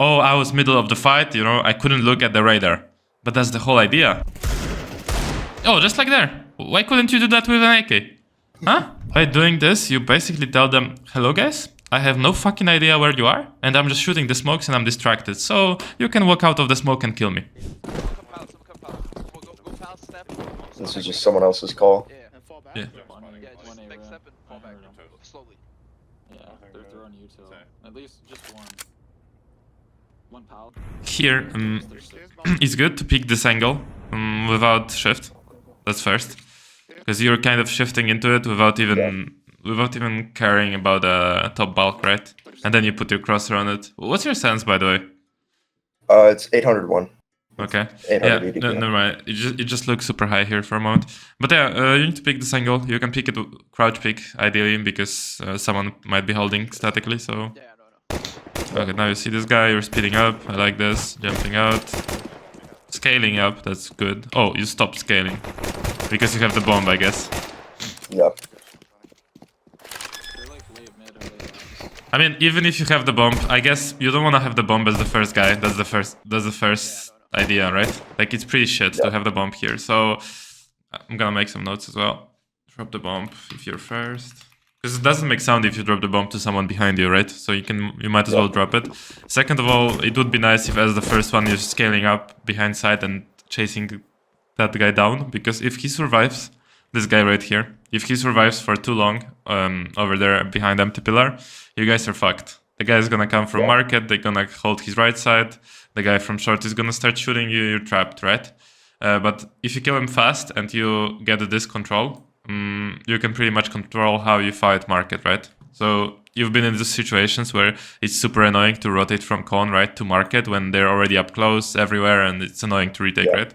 oh, I was middle of the fight, you know, I couldn't look at the radar. But that's the whole idea. Oh, just like there. Why couldn't you do that with an AK? Huh? By doing this, you basically tell them, hello guys, I have no fucking idea where you are, and I'm just shooting the smokes and I'm distracted, so you can walk out of the smoke and kill me. This is just someone else's call. Yeah. At least just one pal. Here, it's good to pick this angle without shift. That's first, because you're kind of shifting into it without even caring about the top bulk, right? And then you put your crosser on it. What's your sense, by the way? It's 801. Okay. 880, Yeah, never mind. It just looks super high here for a moment. But yeah, you need to pick this angle. You can pick it crouch pick ideally because someone might be holding statically. So. Okay, now you see this guy. You're speeding up. I like this. Jumping out. Scaling up. That's good. Oh, you stopped scaling because you have the bomb, I guess. Yeah. I mean, even if you have the bomb, I guess you don't want to have the bomb as the first guy. That's the first idea, right? Like, it's pretty shit to have the bomb here. So I'm gonna make some notes as well. Drop the bomb if you're first, because it doesn't make sound if you drop the bomb to someone behind you, right? So you might as well drop it. Second of all, it would be nice if as the first one you're scaling up behind side and chasing that guy down, because if he survives, this guy right here, if he survives for too long over there behind empty pillar, you guys are fucked. The guy is gonna come from market, they're gonna hold his right side, the guy from short is gonna start shooting you, you're trapped, right? But if you kill him fast and you get this control, you can pretty much control how you fight market, right? So you've been in these situations where it's super annoying to rotate from cone, right, to market when they're already up close everywhere, and it's annoying to retake, right?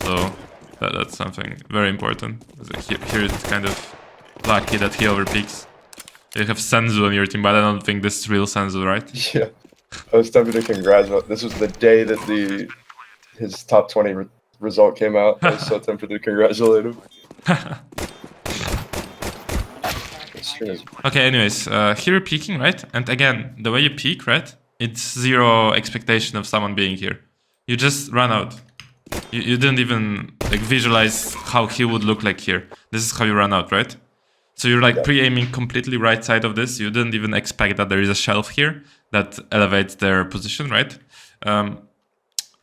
So that's something very important. Here it's kind of lucky that he overpeaks. You have Senzu on your team, but I don't think this is real Senzu, right? Yeah. I was tempted to congratulate. This was the day that his top 20 result came out. I was so tempted to congratulate him. Okay, anyways, here you're peeking, right? And again, the way you peek, right? It's zero expectation of someone being here. You just run out. You didn't even like visualize how he would look like here. This is how you run out, right? So you're like pre-aiming completely right side of this. You didn't even expect that there is a shelf here that elevates their position, right?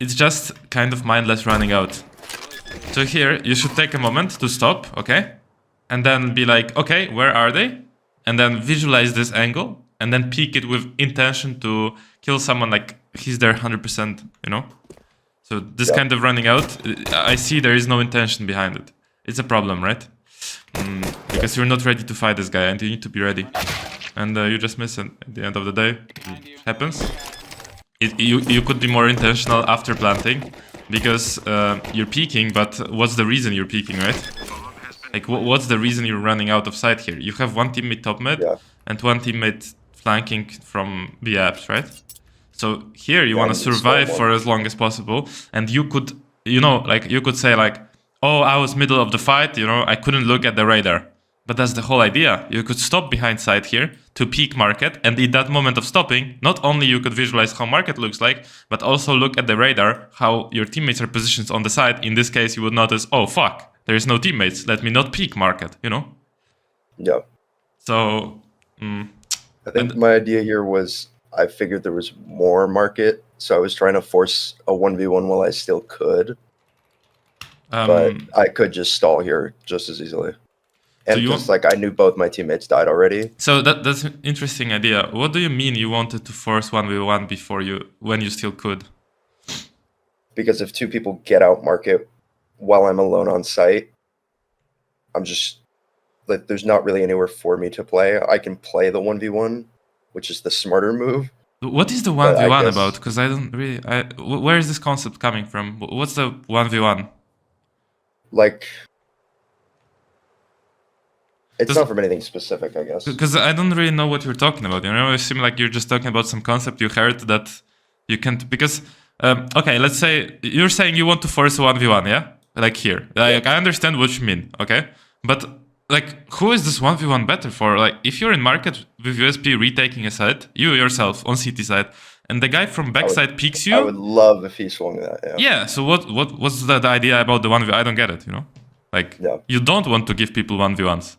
It's just kind of mindless running out. So here, you should take a moment to stop, okay? And then be like, okay, where are they? And then visualize this angle and then peek it with intention to kill someone like he's there 100%, you know? So this kind of running out, I see there is no intention behind it. It's a problem, right? Because you're not ready to fight this guy and you need to be ready. And you just miss it at the end of the day. It happens. You could be more intentional after planting because you're peeking, but what's the reason you're peeking, right? Like, what's the reason you're running out of sight here? You have one teammate top mid and one teammate flanking from the apps, right? So here you want to survive for as long as possible, and you could, you know, like you could say like, oh, I was middle of the fight, you know, I couldn't look at the radar. But that's the whole idea. You could stop behind side here to peek market, and in that moment of stopping, not only you could visualize how market looks like, but also look at the radar, how your teammates are positioned on the side. In this case, you would notice, oh fuck, there is no teammates. Let me not peek market, you know? Yeah. So, I think my idea here was I figured there was more market, so I was trying to force a 1v1 while I still could. But I could just stall here just as easily. And so just like I knew both my teammates died already. So that's an interesting idea. What do you mean you wanted to force 1v1 when you still could? Because if two people get out market while I'm alone on site, I'm just like there's not really anywhere for me to play. I can play the 1v1, which is the smarter move. What is the 1v1 about? Because I don't really... where is this concept coming from? What's the 1v1? Like... It's not from anything specific, I guess. Because I don't really know what you're talking about, you know? It seems like you're just talking about some concept you heard that you can't... Because, okay, let's say... You're saying you want to force a 1v1, yeah? Like here. Like, I understand what you mean, okay? But... Like, who is this 1v1 better for? Like, if you're in market with USP retaking a side, you yourself on CT side, and the guy from backside peeks I you. would love if he swung that. Yeah. Yeah. So what's the idea about the 1v? I don't get it. You know, like you don't want to give people 1v1s.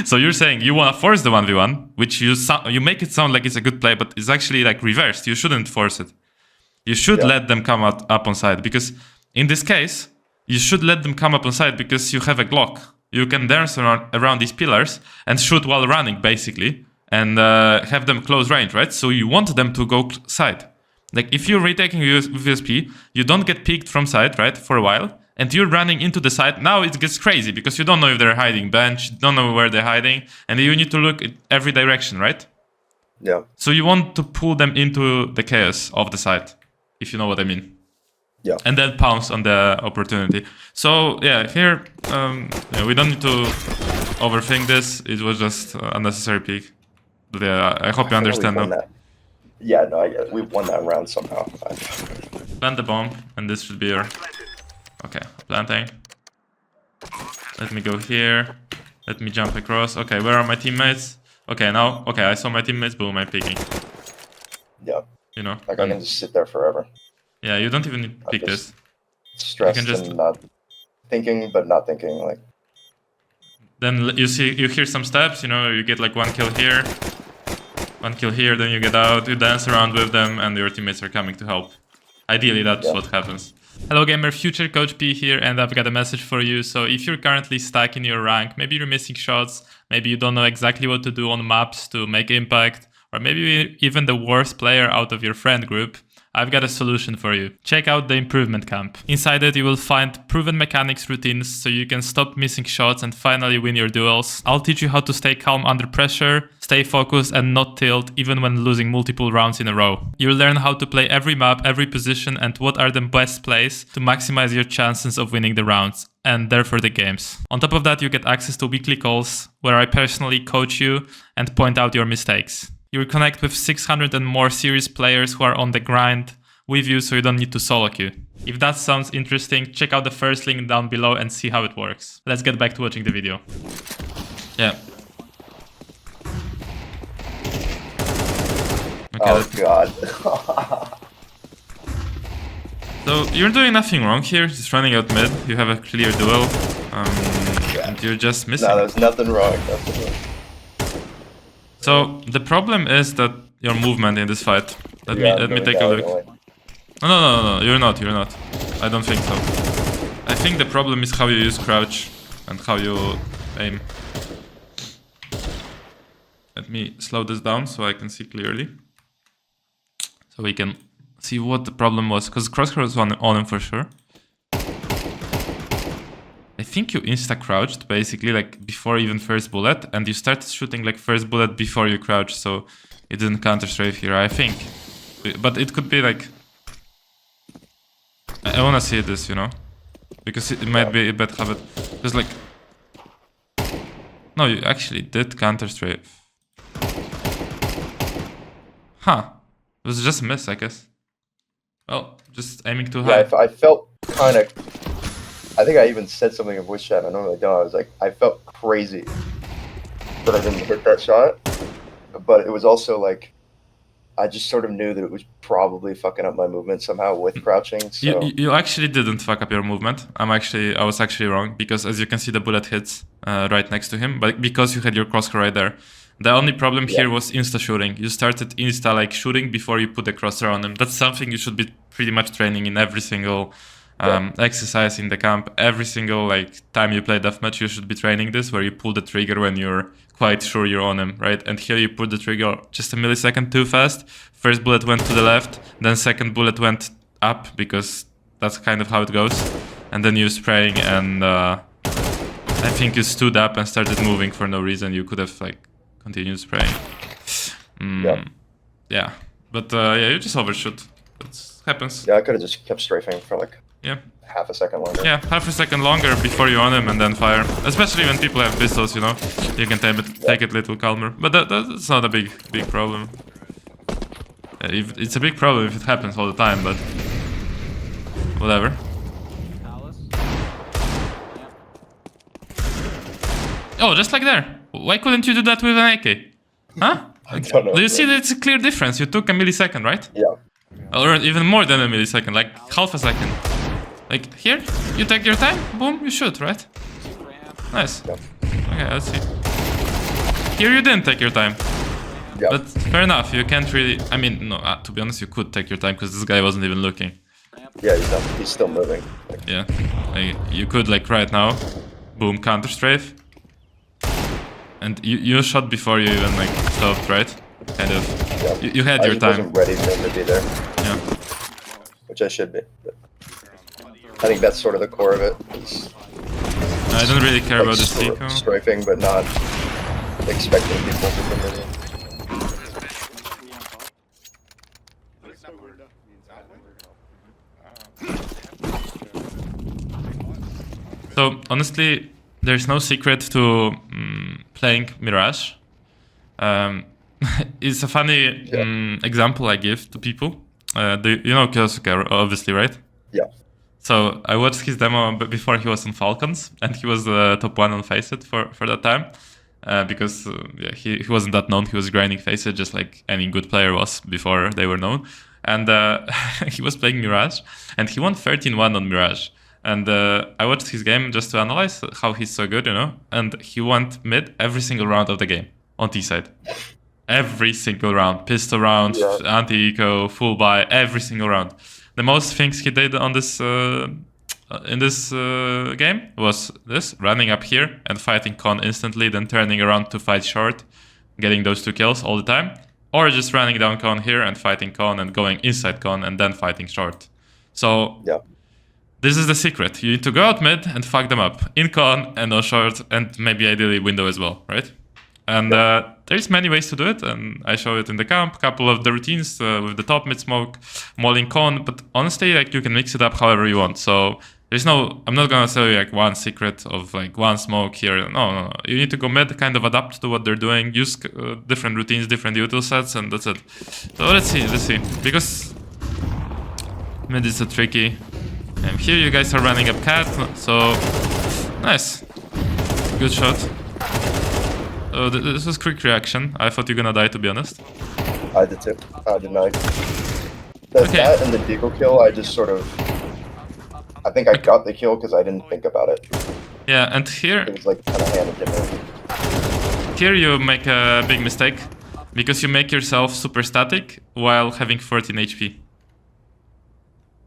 So you're saying you want to force the 1v1, which you make it sound like it's a good play, but it's actually like reversed. You shouldn't force it. You should let them come up on side, because in this case, you should let them come up on side because you have a Glock. You can dance around these pillars and shoot while running, basically, and have them close range, right? So you want them to go side. Like if you're retaking USP, you don't get peeked from side, right, for a while, and you're running into the side. Now it gets crazy because you don't know if they're hiding bench, you don't know where they're hiding, and you need to look at every direction, right? Yeah. So you want to pull them into the chaos of the side, if you know what I mean. Yeah. And then pounce on the opportunity. So yeah, here we don't need to overthink this. It was just unnecessary peek. But yeah, I hope you understand now. Yeah, no, I get it. We won that round somehow. Plant the bomb, and this should be your... Okay, planting. Let me go here. Let me jump across. Okay, where are my teammates? Okay, now, okay, I saw my teammates. Boom, I'm peeking. Yeah. You know? Like I can just sit there forever. Yeah, you don't even need to pick this. Stressed and not thinking, but not thinking. Like. Then you hear some steps. You know, you get like 1 kill here, 1 kill here. Then you get out. You dance around with them, and your teammates are coming to help. Ideally, that's what happens. Hello gamer, Future Coach P here, and I've got a message for you. So if you're currently stuck in your rank, maybe you're missing shots, maybe you don't know exactly what to do on maps to make impact, or maybe you're even the worst player out of your friend group, I've got a solution for you. Check out the Improvement Camp. Inside it, you will find proven mechanics routines so you can stop missing shots and finally win your duels. I'll teach you how to stay calm under pressure, stay focused and not tilt even when losing multiple rounds in a row. You'll learn how to play every map, every position, and what are the best plays to maximize your chances of winning the rounds, and therefore the games. On top of that, you get access to weekly calls where I personally coach you and point out your mistakes. You'll connect with 600 and more serious players who are on the grind with you, so you don't need to solo queue. If that sounds interesting, check out the first link down below and see how it works. Let's get back to watching the video. Yeah. Okay, oh god. So you're doing nothing wrong here, just running out mid. You have a clear duel, and you're just missing. No, there's nothing wrong. Nothing wrong. So the problem is that your movement in this fight. Let me take a look. No, you're not. I don't think so. I think the problem is how you use crouch and how you aim. Let me slow this down so I can see clearly. So we can see what the problem was, because crosshair was on him for sure. I think you insta-crouched, basically, like, before even first bullet, and you started shooting, like, first bullet before you crouched, so it didn't counter-strafe here, I think. But it could be, like... I wanna see this, you know? Because it might be a bad habit. Because, like... No, you actually did counter-strafe. Huh. It was just a miss, I guess. Well, just aiming too high. Yeah, I felt kind of... I think I even said something in voice chat. I normally don't. I was like, I felt crazy that I didn't hit that shot. But it was also like, I just sort of knew that it was probably fucking up my movement somehow with crouching. So. You actually didn't fuck up your movement. I was actually wrong, because as you can see, the bullet hits right next to him. But because you had your crosshair right there, the only problem here was insta shooting. You started insta like shooting before you put the crosshair on him. That's something you should be pretty much training in every single exercise in the camp. Every single like time you play deathmatch, you should be training this, where you pull the trigger when you're quite sure you're on him, right? And here you put the trigger just a millisecond too fast. First bullet went to the left, then second bullet went up, because that's kind of how it goes. And then you're spraying, and I think you stood up and started moving for no reason. You could have like continued spraying. Yeah, but yeah, you just overshoot. That happens. Yeah, I could have just kept strafing for like half a second longer. Yeah, half a second longer before you on him and then fire. Especially when people have pistols, you know. You can take it a little calmer. But that's not a big problem. It's a big problem if it happens all the time, but whatever. Oh, just like there. Why couldn't you do that with an AK? Huh? I don't know. Do you see that it's a clear difference? You took a millisecond, right? Yeah. Or even more than a millisecond, like half a second. Like here, you take your time, boom, you shoot, right? Nice. Yeah. Okay, let's see. Here you didn't take your time. Yeah. But fair enough, you can't really... I mean, no, to be honest, you could take your time because this guy wasn't even looking. Yeah, he's still moving. Yeah, like, you could, like, right now, boom, counter strafe. And you shot before you even, like, stopped, right? Kind of. Yeah. You had your I time. wasn't ready for him to be there. Yeah. Which I should be. But I think that's sort of the core of it. I don't really care Like about this eco. strafing, but not expecting people to come in. So, honestly, there's no secret to playing Mirage. It's a funny example I give to people. You know Kyosuke, obviously, right? Yeah. So I watched his demo before he was on Falcons, and he was the top 1 on Faceit for that time. Because he wasn't that known, he was grinding Faceit just like any good player was before they were known. And he was playing Mirage, and he won 13-1 on Mirage. And I watched his game just to analyze how he's so good, you know? And he went mid every single round of the game on T side. Every single round. Pistol round, anti-eco, full buy, every single round. The most things he did on this in this game was this, running up here and fighting con instantly, then turning around to fight short, getting those 2 kills all the time. Or just running down con here and fighting con and going inside con and then fighting short. So this is the secret. You need to go out mid and fuck them up. In con and on short and maybe ideally window as well, right? And there's many ways to do it, and I show it in the camp, couple of the routines with the top mid smoke, mauling con, but honestly, like, you can mix it up however you want. So there's no, I'm not gonna tell you like one secret of like one smoke here. No. You need to go mid, kind of adapt to what they're doing, use different routines, different util sets, and that's it. So let's see, because mid is a tricky. And here you guys are running up cat, so nice, good shot. Oh, this was quick reaction. I thought you're gonna die, to be honest. I did too. I did not. That and the deagle kill, I just sort of... I think I got the kill because I didn't think about it. Yeah, and here... It was like kind of handed to me. Here you make a big mistake, because you make yourself super static while having 14 HP.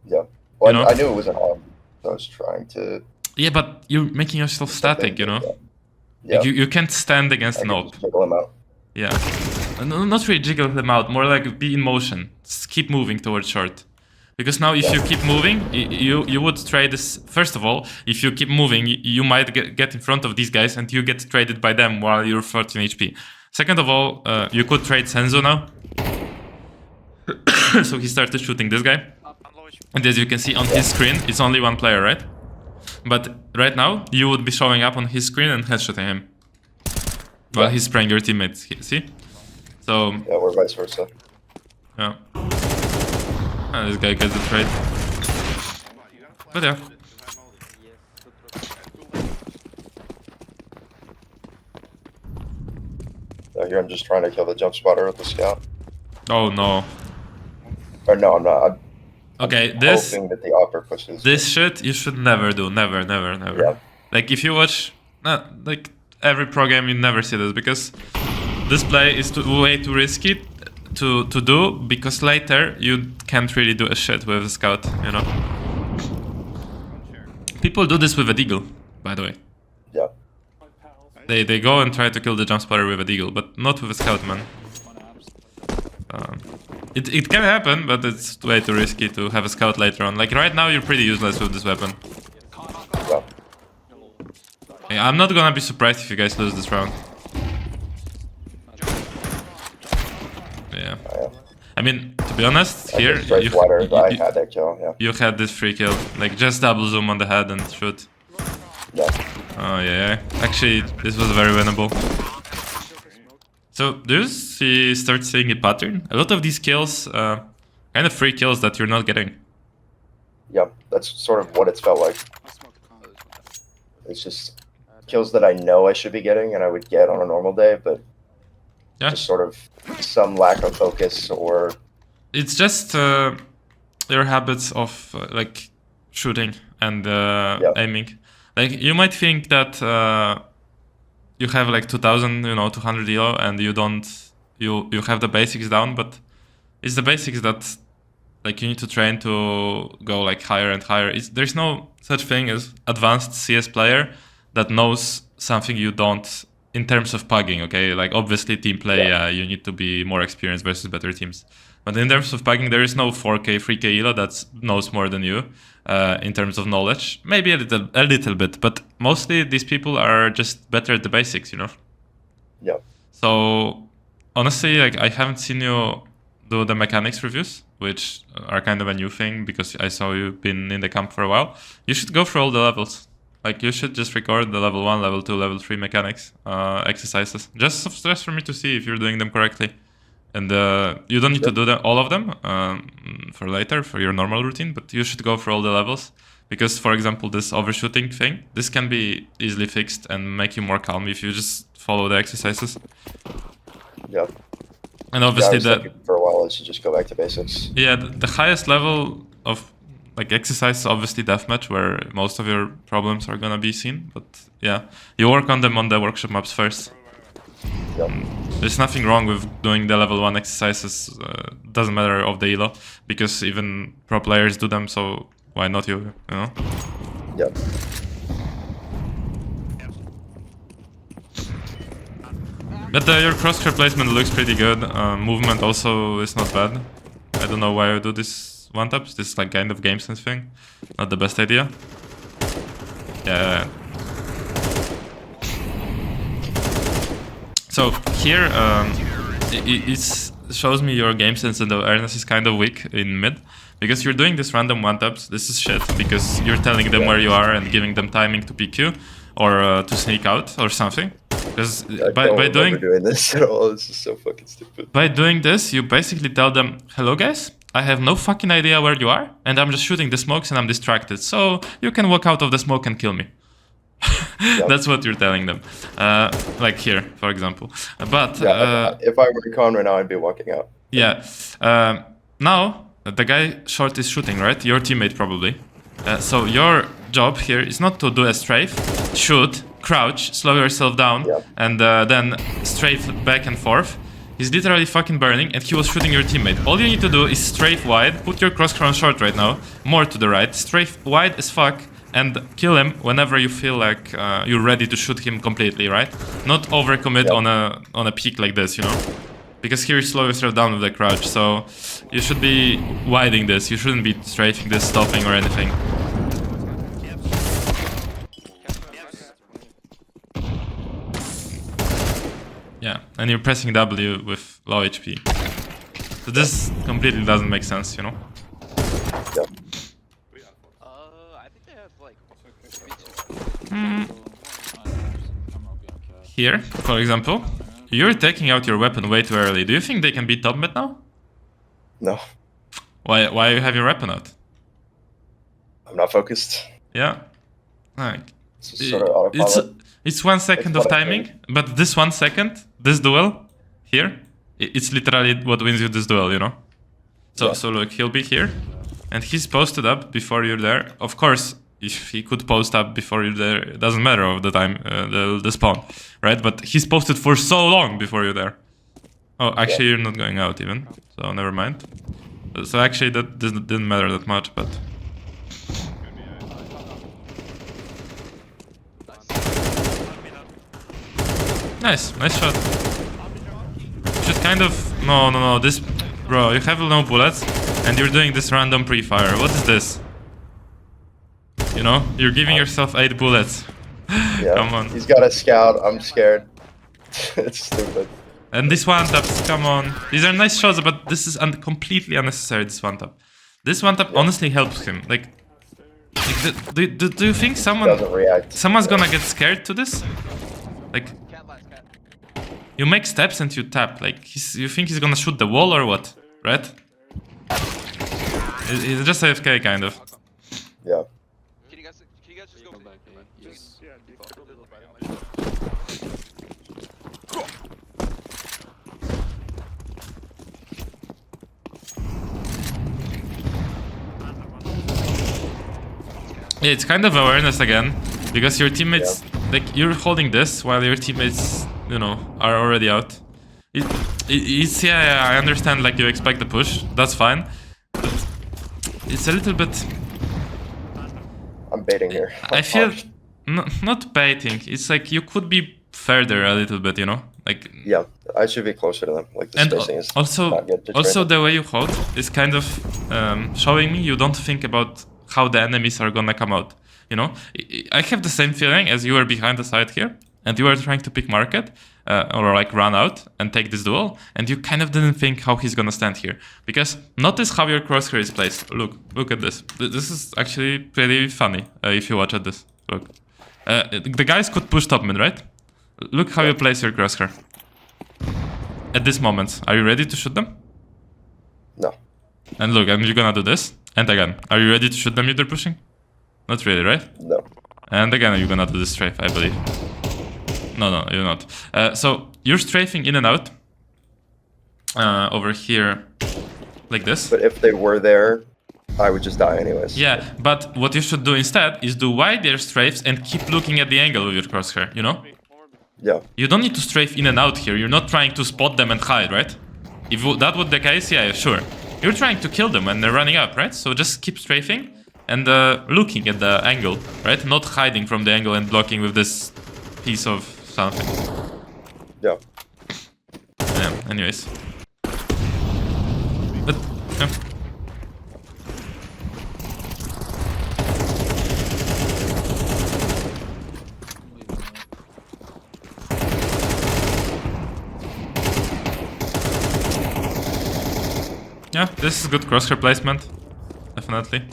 Yeah. Well, You know? I knew it was an arm, so I was trying to... Yeah, but you're making yourself static, you know? Yeah. Like you can't stand against an AWP. Jiggle him out. Yeah. No, not really jiggle them out, more like be in motion. Just keep moving towards short. Because now if you keep moving, you would trade this... First of all, if you keep moving, you might get in front of these guys and you get traded by them while you're 14 HP. Second of all, you could trade Senzo now. So he started shooting this guy. And as you can see on his screen, it's only one player, right? But right now, you would be showing up on his screen and headshotting him. While he's spraying your teammates, see? So... Yeah, we're vice versa. Yeah. And this guy gets the trade. But yeah. Here I'm just trying to kill the jump spotter with the scout. Oh no. Or no, I'm not. Okay, I'm this... hoping that the upper pushes. This shit you should never do. Never. Yeah. Like if you watch... like every pro game you never see this, because this play is way too risky to do, because later you can't really do a shit with a scout, you know? People do this with a deagle, by the way. Yeah. They go and try to kill the jump spotter with a deagle, but not with a scout, man. It can happen, but it's way too risky to have a scout later on. Like right now you're pretty useless with this weapon. Yeah. Yeah, I'm not gonna be surprised if you guys lose this round. Yeah. I mean, to be honest, here I had that kill. Yeah. You had this free kill. Like just double zoom on the head and shoot. Yeah. Oh yeah. Actually, this was very winnable. So do you start seeing a pattern? A lot of these kills, kind of free kills that you're not getting. Yeah, that's sort of what it's felt like. It's just kills that I know I should be getting and I would get on a normal day, but Yeah. Just sort of some lack of focus, or it's just your habits of like shooting and aiming. Like you might think that you have like 2000, 200 elo, and you have the basics down, but it's the basics that like you need to train to go like higher and higher. There's no such thing as advanced CS player that knows something you don't in terms of pugging, okay? Like obviously team play, you need to be more experienced versus better teams. But in terms of pugging, there is no 4K, 3K elo that knows more than you in terms of knowledge. Maybe a little bit, but mostly these people are just better at the basics, Yeah. So honestly, like I haven't seen you do the mechanics reviews, which are kind of a new thing because I saw you've been in the camp for a while. You should go through all the levels. Like you should just record the level 1, level 2, level 3 mechanics exercises. Just for me to see if you're doing them correctly. And you don't need to do all of them for later, for your normal routine, but you should go through all the levels. Because, for example, this overshooting thing, this can be easily fixed and make you more calm if you just follow the exercises. Yeah. And obviously for a while, I should just go back to basics. Yeah, the highest level of like exercise is obviously deathmatch, where most of your problems are gonna be seen. But yeah, you work on them on the workshop maps first. Yep. There's nothing wrong with doing the level 1 exercises. Doesn't matter of the elo, because even pro players do them. So why not you? You know? Yep. But your crosshair placement looks pretty good. Movement also is not bad. I don't know why you do this one-taps. This is like kind of game sense thing. Not the best idea. Yeah. So here, it shows me your game sense and awareness is kind of weak in mid. Because you're doing this random one-taps. This is shit. Because you're telling them where you are and giving them timing to PQ. Or to sneak out or something. Because by doing this at all, this is so fucking stupid. By doing this, you basically tell them, "Hello guys, I have no fucking idea where you are, and I'm just shooting the smokes and I'm distracted. So you can walk out of the smoke and kill me." That's what you're telling them. Like here, for example. But if I were Recon right now, I'd be walking out. Yeah. Now the guy short is shooting, right? Your teammate probably. So your job here is not to do a strafe, shoot, crouch, slow yourself down, and then strafe back and forth. He's literally fucking burning, and he was shooting your teammate. All you need to do is strafe wide, put your cross crown short right now, more to the right, strafe wide as fuck, and kill him whenever you feel like you're ready to shoot him completely, right? Not overcommit on a peak like this, you know? Because here you slow yourself down with the crouch, so you should be widening this. You shouldn't be strafing this, stopping or anything. Yeah, and you're pressing W with low HP. So this completely doesn't make sense, you know? Yeah. I think they have like... Here, for example, you're taking out your weapon way too early. Do you think they can beat top mid now? No. Why you have your weapon out? I'm not focused. Yeah. Like, It's sort of autopilot. It's 1 second of timing, but this 1 second, this duel here, it's literally what wins you this duel, you know? So look, he'll be here, and he's posted up before you're there. Of course, if he could post up before you're there, it doesn't matter of the time, the spawn, right? But he's posted for so long before you're there. Oh, actually, you're not going out even, so never mind. So actually, that didn't matter that much, but... Nice shot. You should kind of... No, this... Bro, you have no bullets, and you're doing this random pre-fire. What is this? You know? You're giving yourself 8 bullets. Yeah, come on. He's got a scout, I'm scared. It's stupid. And this one-taps, come on. These are nice shots, but this is completely unnecessary, this one-tap. This one-tap honestly helps him. Like do you think someone's gonna get scared to this? Like... You make steps and you tap, like, you think he's gonna shoot the wall or what, right? He's just AFK, kind of. Yeah. Can you guys just go back? Yeah, it's kind of awareness again, because your teammates, like, you're holding this while your teammates, you know, are already out. It's yeah, I understand, like, you expect the push, that's fine, but it's a little bit... I'm baiting here. I feel, not baiting, it's like you could be further a little bit, you know? Like, Yeah, I should be closer to them. Like, the and spacing is also, not good to also train. the way you hold is kind of showing me you don't think about how the enemies are gonna come out. You know, I have the same feeling as you were behind the side here, and you were trying to pick market or like run out and take this duel, and you kind of didn't think how he's gonna stand here. Because notice how your crosshair is placed. Look at this. This is actually pretty funny if you watch at this. Look, the guys could push top mid, right? Look how you place your crosshair. At this moment, are you ready to shoot them? No. And look, and you're gonna do this. And again, are you ready to shoot them if they're pushing? Not really, right? No. And again, you're gonna do this strafe, I believe. No, you're not. So you're strafing in and out over here, like this. But if they were there, I would just die anyways. Yeah, but what you should do instead is do wide air strafes and keep looking at the angle with your crosshair, you know? Yeah. You don't need to strafe in and out here. You're not trying to spot them and hide, right? If that was the case, yeah, sure. You're trying to kill them when they're running up, right? So just keep strafing and looking at the angle, right? Not hiding from the angle and blocking with this piece of something. Yeah. Yeah, anyways. But, yeah. Yeah, this is good crosshair placement. Definitely.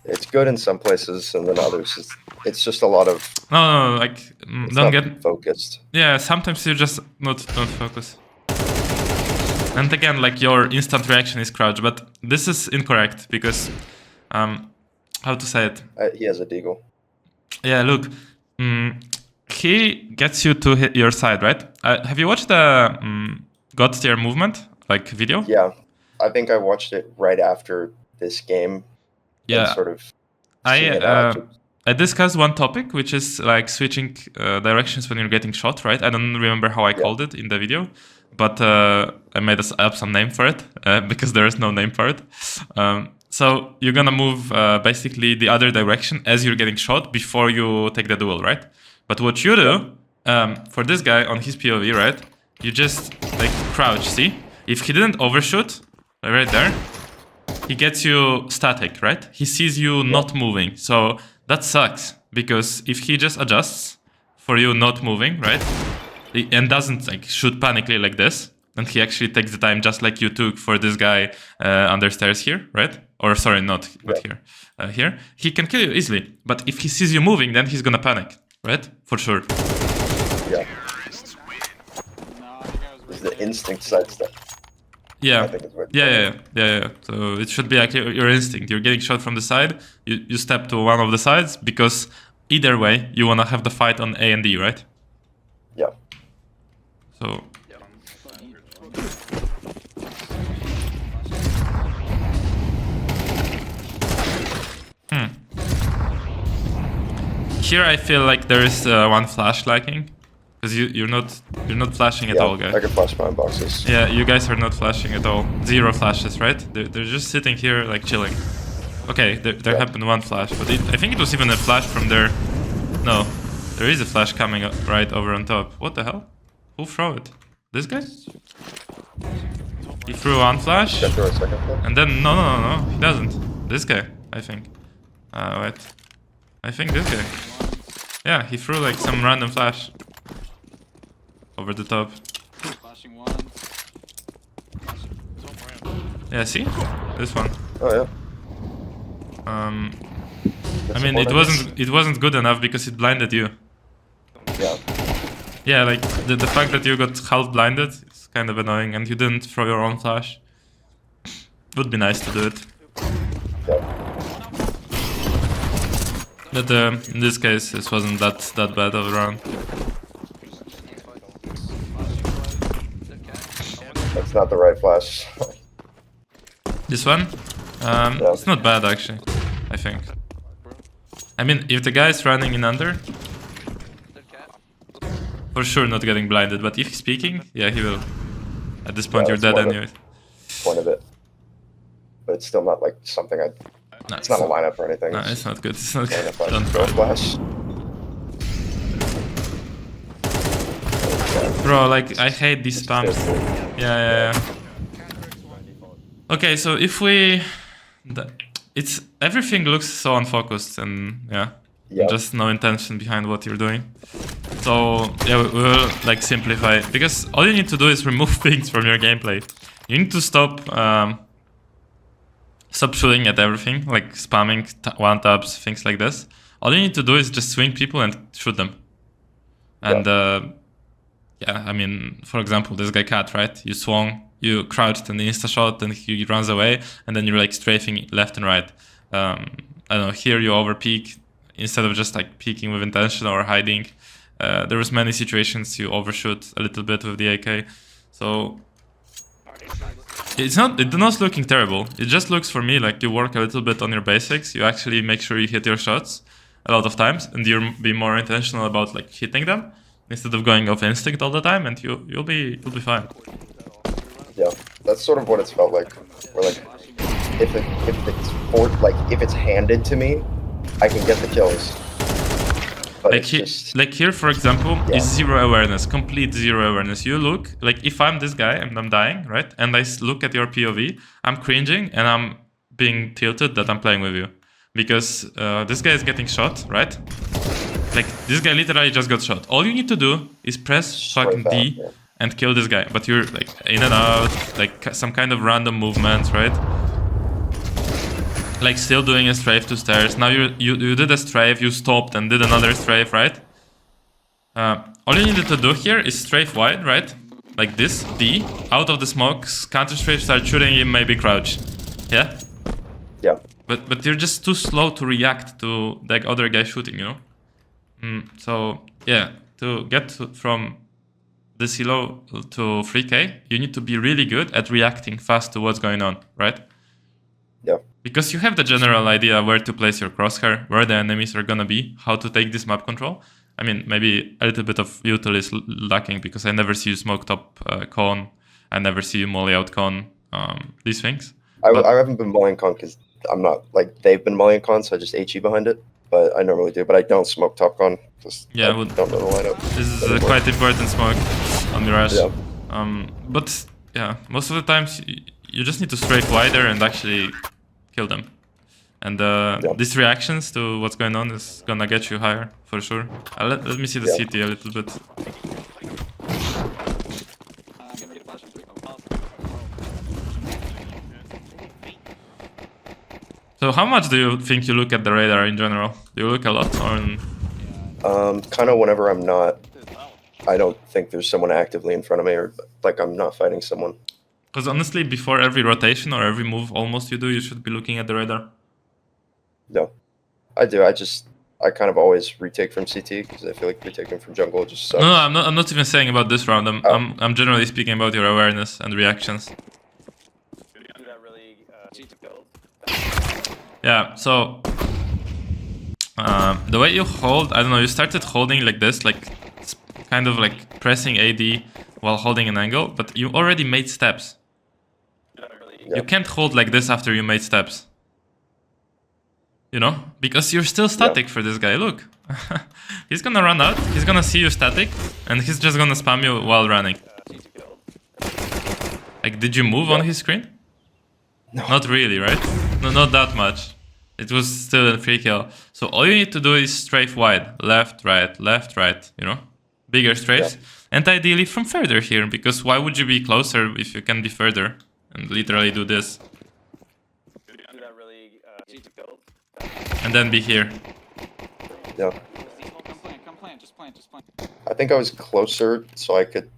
It's good in some places, and then others, it's just a lot of... No, like, It's don't not get... focused. Yeah, sometimes you just don't focus. And again, like, your instant reaction is crouch, but this is incorrect, because... how to say it? He has a deagle. Yeah, look. He gets you to hit your side, right? Have you watched the God tier movement, like, video? Yeah. I think I watched it right after this game. Yeah. Sort of seeing it out. I discussed one topic, which is like switching directions when you're getting shot, right? I don't remember how I called it in the video, but I made up some name for it because there is no name for it. So you're gonna move basically the other direction as you're getting shot before you take the duel, right? But what you do for this guy on his POV, right? You just like crouch, see? If he didn't overshoot, right there, he gets you static, right? He sees you not moving. So that sucks, because if he just adjusts for you not moving, right? And doesn't like shoot panically like this, and he actually takes the time just like you took for this guy under stairs here, right? Or sorry, not here. Here. He can kill you easily. But if he sees you moving, then he's gonna panic, right? For sure. Yeah. It's the instinct sidestep. Yeah. Yeah. So it should be like your instinct. You're getting shot from the side, you step to one of the sides, because either way, you want to have the fight on A and D, right? Yeah. So... Here I feel like there is one flash lacking. Because you're not flashing at all, guys. I can flash my boxes. Yeah, you guys are not flashing at all. 0 flashes, right? They're just sitting here, like, chilling. Okay, there happened one flash, but I think it was even a flash from there. No, there is a flash coming up right over on top. What the hell? Who threw it? This guy? He threw one flash, and then no, he doesn't. This guy, I think. Wait, I think this guy. Yeah, he threw like some random flash. Over the top. Flashing one. Yeah, see? This one. Oh yeah. I mean, it wasn't good enough because it blinded you. Yeah. Yeah, like the fact that you got half blinded is kind of annoying, and you didn't throw your own flash. Would be nice to do it. Yeah. But in this case, this wasn't that bad of a round. That's not the right flash. This one? It's not bad actually. I think. I mean, if the guy is running in under, for sure not getting blinded. But if he's peeking, yeah, he will. At this point, Yeah, you're dead that's anyway. Point of it. But it's still not like something I. No, It's not a lineup or anything. No, it's not good. It's not good. Lineup, like, Don't throw try. flash. Bro, like, I hate these spams. Yeah. Okay, so if we... It's... Everything looks so unfocused and, yeah. Just no intention behind what you're doing. So, yeah, we will, like, simplify. Because all you need to do is remove things from your gameplay. You need to stop... Stop shooting at everything, like spamming one-taps, things like this. All you need to do is just swing people and shoot them. And yeah, I mean, for example, this guy Cat, right? You swung, you crouched and insta-shot, and he runs away, and then you're like strafing left and right. I don't know, here you over-peek, instead of just like peeking with intention or hiding. There was many situations you overshoot a little bit with the AK. So... It's not looking terrible. It just looks for me like you work a little bit on your basics. You actually make sure you hit your shots a lot of times, and you'll be more intentional about like hitting them instead of going off instinct all the time, and you'll be fine. Yeah, that's sort of what it's felt like. Where like if it's handed to me, I can get the kills. But like here, for example, is zero awareness, complete zero awareness. You look, like if I'm this guy and I'm dying, right? And I look at your POV, I'm cringing and I'm being tilted that I'm playing with you. Because this guy is getting shot, right? Like this guy literally just got shot. All you need to do is press fucking D and kill this guy. But you're like in and out, like some kind of random movements, right? Like still doing a strafe to stairs. Now you did a strafe, you stopped and did another strafe, right? All you needed to do here is strafe wide, right? Like this, D, out of the smoke, counter strafe, start shooting him, maybe crouch. Yeah? Yeah. But you're just too slow to react to the other guy shooting, you know? So, yeah, to get from this elo to 3k, you need to be really good at reacting fast to what's going on, right? Yeah. Because you have the general idea where to place your crosshair, where the enemies are gonna be, how to take this map control. I mean, maybe a little bit of util is lacking because I never see you smoke top con, I never see you molly out con, these things. I haven't been mollying con because I'm not, like, they've been mollying con, so I just HE behind it. But I normally do, but I don't smoke top con. Yeah, I don't know the lineup. This is a quite important smoke on Mirage. Yeah. But yeah, most of the times you just need to strafe wider and actually kill them. And these reactions to what's going on is gonna get you higher, for sure. Let me see the CT a little bit. So how much do you think you look at the radar in general? Do you look a lot or? Kind of whenever I'm not, I don't think there's someone actively in front of me or like I'm not fighting someone. Because honestly, before every rotation or every move almost you do, you should be looking at the radar. No, I do. I kind of always retake from CT because I feel like retaking from jungle just sucks. No, I'm not even saying about this round. I'm generally speaking about your awareness and reactions. Yeah, so the way you hold, I don't know, you started holding like this, like kind of like pressing AD while holding an angle, but you already made steps. You can't hold like this after you made steps. You know? Because you're still static for this guy, look. He's gonna run out, he's gonna see you static, and he's just gonna spam you while running. Like, did you move on his screen? No. Not really, right? No, not that much. It was still a free kill. So all you need to do is strafe wide. Left, right, you know? Bigger strafes. And ideally from further here, because why would you be closer if you can be further? And literally do this. And then be here. Yeah. I think I was closer so I could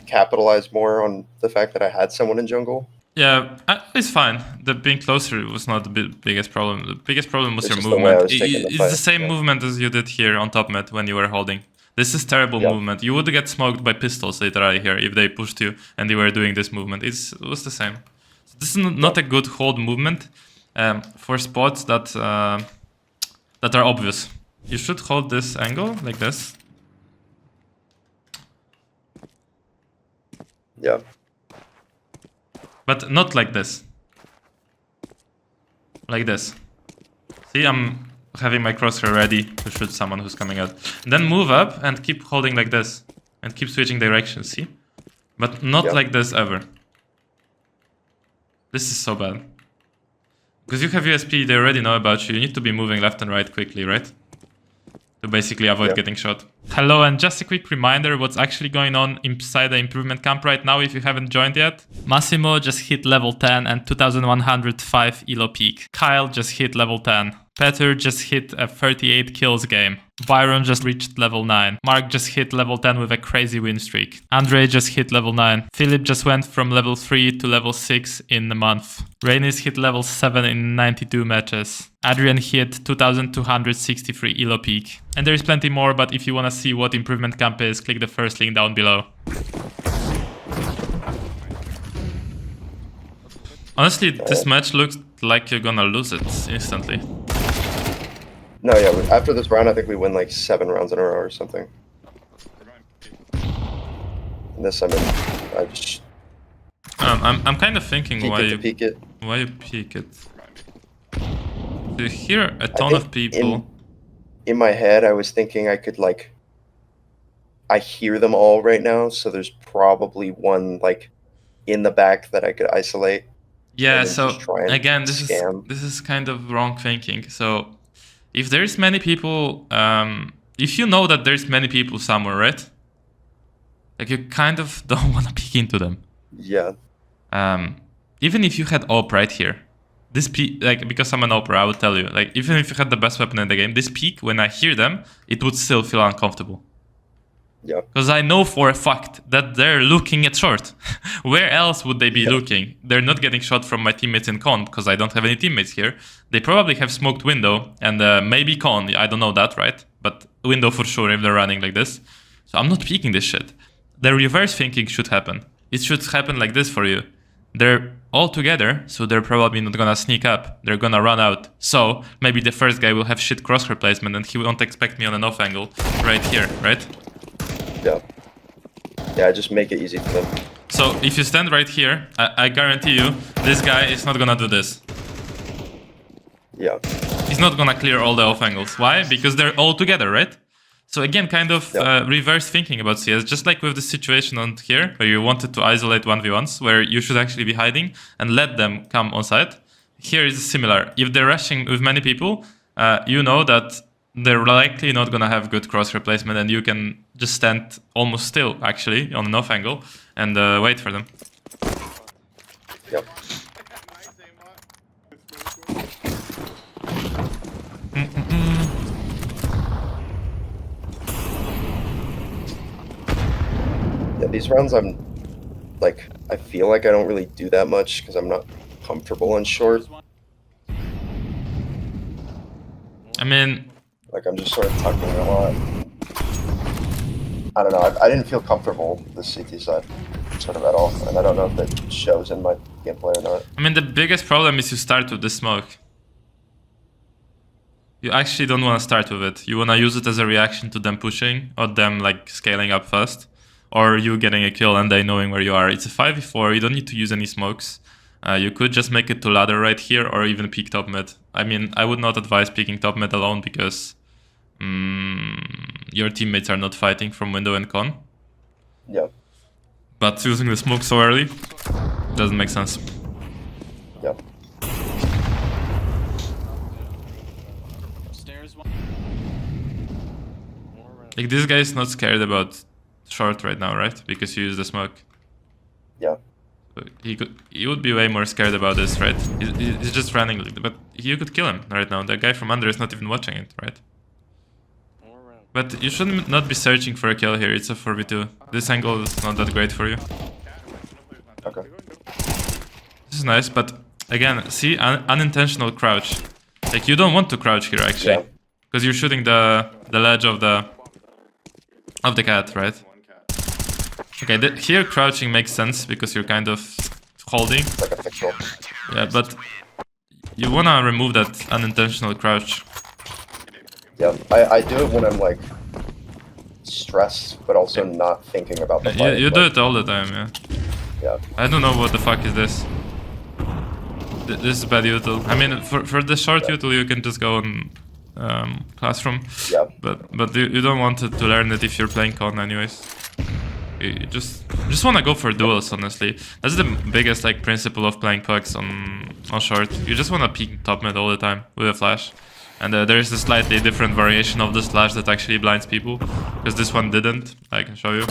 capitalize more on the fact that I had someone in jungle. Yeah, it's fine. The being closer was not the biggest problem. The biggest problem was It's your just the way I movement. was taking the It's fight, the same yeah. movement as you did here on top mid when you were holding. This is terrible movement. You would get smoked by pistols literally here if they pushed you and you were doing this movement. It was the same. So this is not a good hold movement. for spots that that are obvious. You should hold this angle like this. Yeah. But not like this. Like this. See, I'm having my crosshair ready to shoot someone who's coming out. Then move up and keep holding like this. And keep switching directions, see? But not like this ever. This is so bad. Because you have USP, they already know about you. You need to be moving left and right quickly, right? To basically avoid getting shot. Hello, and just a quick reminder what's actually going on inside the improvement camp right now if you haven't joined yet. Massimo just hit level 10 and 2105 elo peak. Kyle just hit level 10. Peter just hit a 38 kills game. Byron just reached level 9. Mark just hit level 10 with a crazy win streak. Andre just hit level 9. Philip just went from level 3 to level 6 in a month. Rainis hit level 7 in 92 matches. Adrian hit 2263 elo peak. And there is plenty more, but if you want to see what improvement camp is, click the first link down below. Honestly, this match looks like you're gonna lose it instantly. No, yeah. After this round, I think we win like 7 rounds in a row or something. And this, I mean, I just. I'm kind of thinking why you peek it. Why you peek it. You hear a ton of people. In my head, I was thinking I could like. I hear them all right now, so there's probably one like in the back that I could isolate. Yeah. So again, this is kind of wrong thinking. So. If there's many people, if you know that there's many people somewhere, right? Like you kind of don't want to peek into them. Yeah. Even if you had AWP right here, this peek, like because I'm an AWPer, I would tell you, like even if you had the best weapon in the game, this peek, when I hear them, it would still feel uncomfortable. Yeah. Because I know for a fact that they're looking at short. Where else would they be looking? They're not getting shot from my teammates in con because I don't have any teammates here. They probably have smoked window and maybe con. I don't know that, right? But window for sure if they're running like this. So I'm not peeking this shit. The reverse thinking should happen. It should happen like this for you. They're all together, so they're probably not gonna sneak up. They're gonna run out. So maybe the first guy will have shit cross replacement and he won't expect me on an off angle right here, right? Yeah. Yeah, just make it easy for them. So if you stand right here, I guarantee you, this guy is not gonna do this. Yeah. He's not gonna clear all the off angles. Why? Because they're all together, right? So again, kind of reverse thinking about CS, just like with the situation on here, where you wanted to isolate 1v1s, where you should actually be hiding and let them come on site. Here is similar. If they're rushing with many people, you know that they're likely not gonna have good cross replacement, and you can just stand almost still, actually, on an off angle, and wait for them. Yep. Yeah, these rounds I'm like, I feel like I don't really do that much because I'm not comfortable on short. I mean, like I'm just sort of tucking a lot. I don't know. I didn't feel comfortable this CT side sort of at all, and I don't know if that shows in my gameplay or not. I mean, the biggest problem is you start with the smoke. You actually don't want to start with it. You want to use it as a reaction to them pushing or them like scaling up fast, or you getting a kill and they knowing where you are. It's a 5v4. You don't need to use any smokes. You could just make it to ladder right here, or even peek top mid. I mean, I would not advise peeking top mid alone because your teammates are not fighting from window and con. Yeah. But using the smoke so early doesn't make sense. Yeah. Like this guy is not scared about short right now, right? Because you use the smoke. Yeah. He would be way more scared about this, right? He's just running, but you could kill him right now. The guy from under is not even watching it, right? But you should not be searching for a kill here. It's a 4v2. This angle is not that great for you. Okay. This is nice, but again, see, unintentional crouch. Like you don't want to crouch here actually, because you're shooting the ledge of the cat, right? Okay, here crouching makes sense because you're kind of holding. Like a pixel. Yeah, but you wanna remove that unintentional crouch. Yeah, I do it when I'm like stressed, but also not thinking about the fight. You do it all the time, yeah. Yeah. I don't know what the fuck is this. This is bad util. I mean, for the short util, you can just go on classroom. Yeah. But you don't want to learn it if you're playing con anyways. You just want to go for duels, honestly. That's the biggest like principle of playing pucks on short. You just want to peek top mid all the time with a flash. And there is a slightly different variation of this flash that actually blinds people, because this one didn't. I can show you.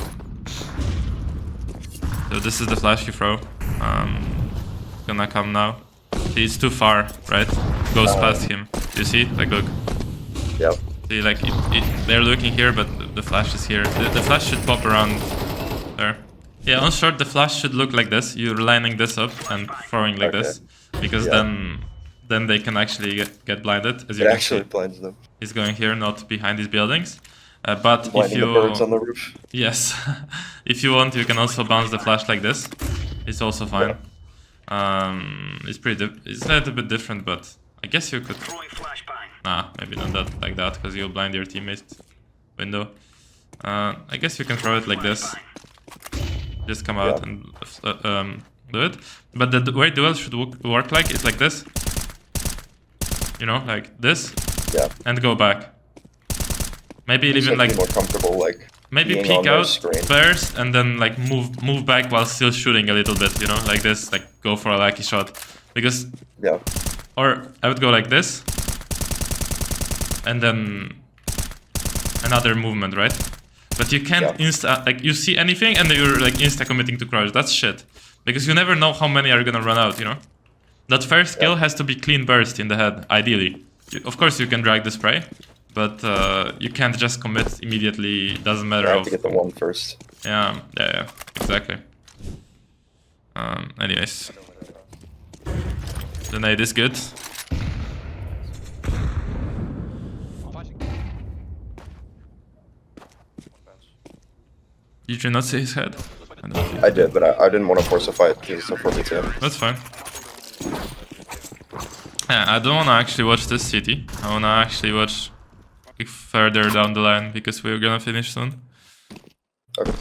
So this is the flash you throw. Gonna come now. He's too far, right? Goes past him. You see? Like, look. Yep. See, like, they're looking here, but the flash is here. The flash should pop around there. Yeah, on short, the flash should look like this. You're lining this up and throwing like this. Because then they can actually get blinded. As you It can actually see. blinds them. He's going here, not behind these buildings. But Blinding if you... the birds on the roof. Yes. If you want, you can also bounce the flash like this. It's also fine. It's it's a little bit different, but I guess you could... Nah, maybe not that like that, because you'll blind your teammate window. I guess you can throw it like this. Just come out and do it. But the way duel should work like is like this. You know, like this. Yeah. And go back. Maybe It's even like more comfortable, like maybe being peek on their out screen. first and then like move back while still shooting a little bit, you know, like this, like go for a lucky shot. Because or I would go like this and then another movement, right? But you can't like you see anything and you're like insta committing to crouch. That's shit. Because you never know how many are gonna run out, you know? That first kill has to be clean burst in the head, ideally. Of course you can drag the spray, but you can't just commit immediately. Doesn't matter. I have to get the one first. Yeah, exactly. Anyways, the nade is good. Did you not see his head? I did, but I didn't want to force a fight because it's a 4v2. That's fine. Yeah, I don't want to actually watch this city. I want to actually watch like, further down the line because we're gonna finish soon. Okay.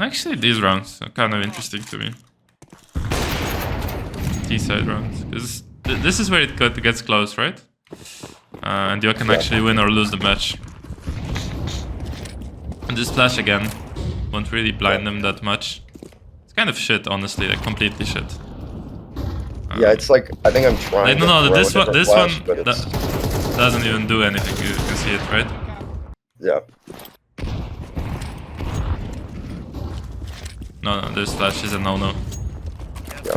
Actually, these rounds are kind of interesting to me. T-side rounds, because this is where it gets close, right? And you can actually win or lose the match. And this flash again won't really blind them that much. It's kind of shit, honestly, like completely shit. Yeah, it's like I think I'm trying. No, this one but doesn't even do anything. You can see it, right? Yeah. No, this flash is a no-no. Yeah.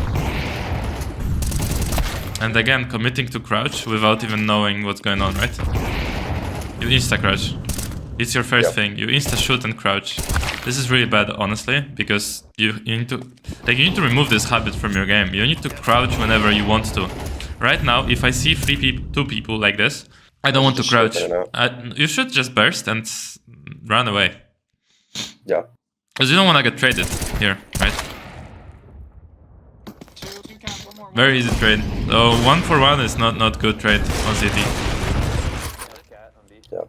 And again, committing to crouch without even knowing what's going on, right? You insta-crouch. It's your first thing. You insta-shoot and crouch. This is really bad, honestly, because you need to remove this habit from your game. You need to crouch whenever you want to. Right now, if I see two people like this, I don't want to crouch. You should just burst and run away. Yeah. Because you don't want to get traded here, right? Very easy trade. So 1-for-1 is not good trade on CT. Yeah.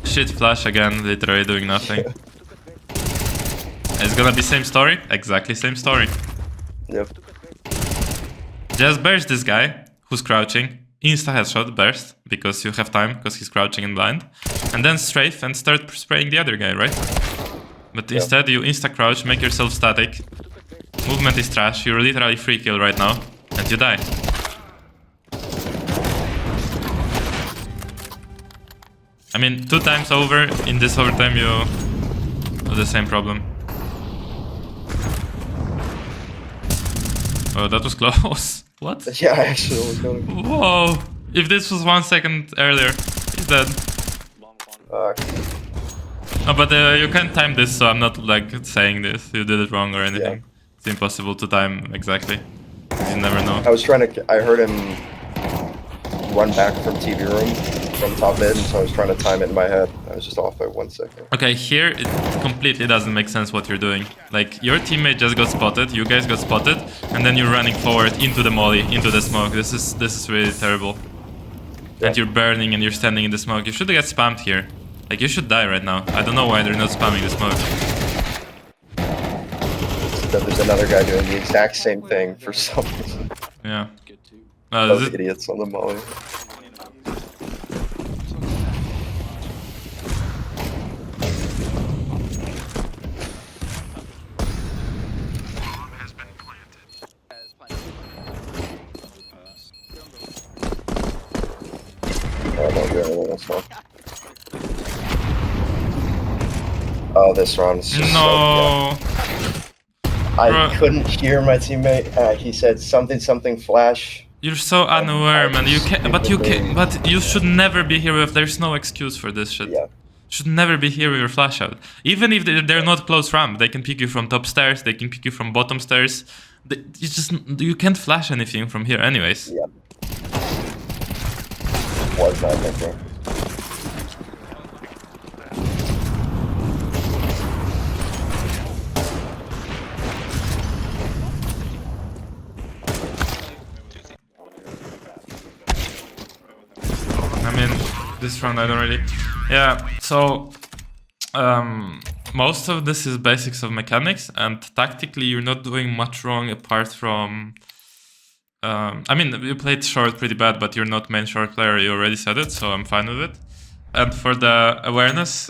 Shit flash again, literally doing nothing. It's gonna be same story? Exactly same story. Yep. Just burst this guy who's crouching. Insta headshot burst because you have time because he's crouching and blind. And then strafe and start spraying the other guy, right? But instead you insta crouch, make yourself static. Movement is trash, you're literally free kill right now. And you die. I mean, 2 times over, in this overtime you have the same problem. Oh, that was close. What? Yeah, I actually was going. Whoa! If this was 1 second earlier, he's dead. Oh, but you can't time this, so I'm not like saying this. You did it wrong or anything. Yeah. It's impossible to time exactly. You never know. I was trying to. I heard him run back from TV room from top mid, and so I was trying to time it in my head. I was was just off by 1 second. Okay, here it completely doesn't make sense what you're doing. Like, your teammate just got spotted, you guys got spotted, and then you're running forward into the molly, into the smoke. This is really terrible. Yeah. And you're burning and you're standing in the smoke. You should get spammed here. Like, you should die right now. I don't know why they're not spamming the smoke. There's another guy doing the exact same thing for some reason. Yeah. Those idiots on the molly. Oh, this round is just No. I Bro. couldn't hear my teammate. He said something flash. You're so unaware, man. You can, but you should never be here if there's no excuse for this shit. Yeah. Should never be here with your flash out. Even if they're not close ramp, they can pick you from top stairs. They can pick you from bottom stairs. You can't flash anything from here, anyways. Yeah. Was not thinking. I mean, this round I don't really... Yeah, so... most of this is basics of mechanics, and tactically you're not doing much wrong apart from... I mean, you played short pretty bad, but you're not main short player, you already said it, so I'm fine with it. And for the awareness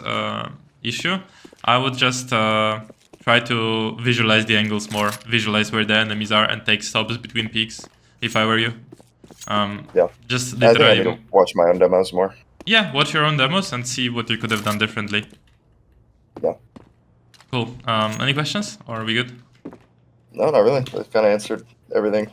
issue, I would just try to visualize the angles more, visualize where the enemies are, and take stops between peaks, if I were you. Yeah. Just I think I need literally... to watch my own demos more. Yeah, watch your own demos and see what you could have done differently. Yeah. Cool. Any questions? Or are we good? No, not really. I've kind of answered everything.